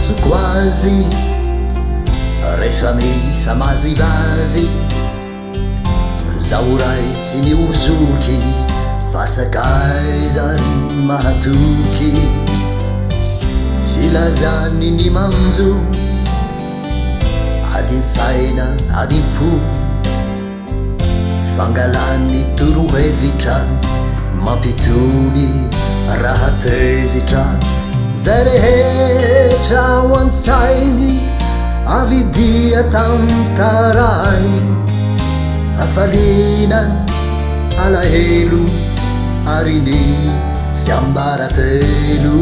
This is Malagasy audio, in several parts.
azoko azy rehefa mifamazivazy zaho ray sy ny ozoky fasakaizany mahatoky filazany ny manjo adiny saina adiny po fangalany torohevitra mampitony raha tezitra zay rehetra ho an-tsainy avidia tamtaray afalinan alahelo ary ny tsy ambaratelo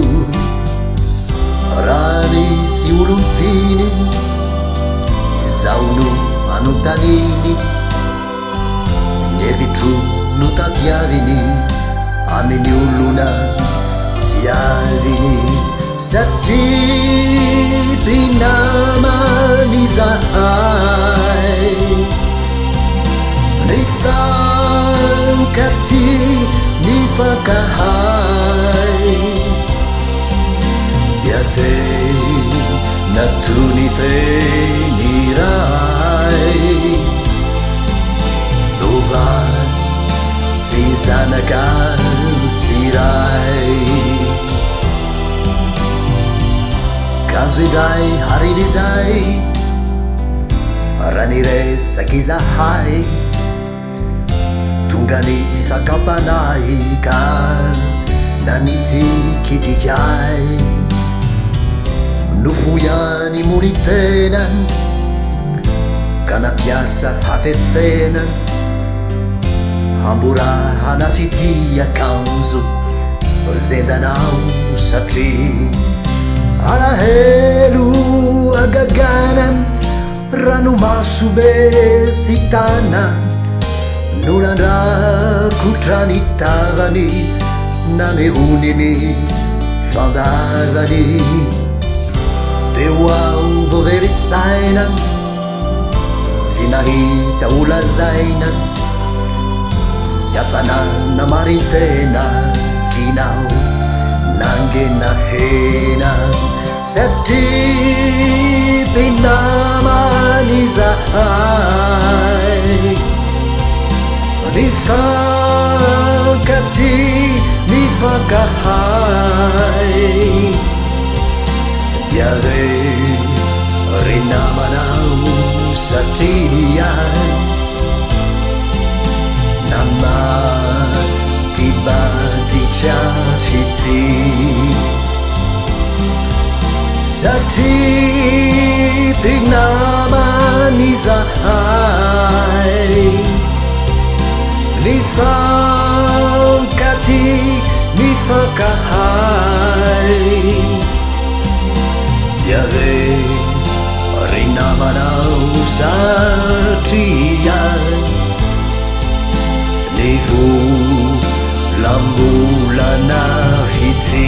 raha misy olontiny izaho no anontaniny ny hevitro no tadiaviny amin'ny olona tiaviny satria mpinamany zahay ny fankaty ny fankahay dia tena tony teny ray lovany sy zanaka sy ray kanjo indray hariva izay raha niresaky zahay tonga ny fakampanahy ka nanitikitikay nofoyany monitenan ka nampiasa hafetsenan hamborahana fity akanjo zendanao satria alahelo agaganan ranomaso be sy tana nolandrakotrany tavany nanehoniny fandavany teo ao voaverisaina tsy nahita olazaina sy afanana marintena kinao nangena hena satria mpinamany zahay ny fankaty ny fankahay dia ry namanao satria namatibaditra fity satria mpinamany zahay ny fankaty ny fankahay dia ry namanao satria ny volambolana fity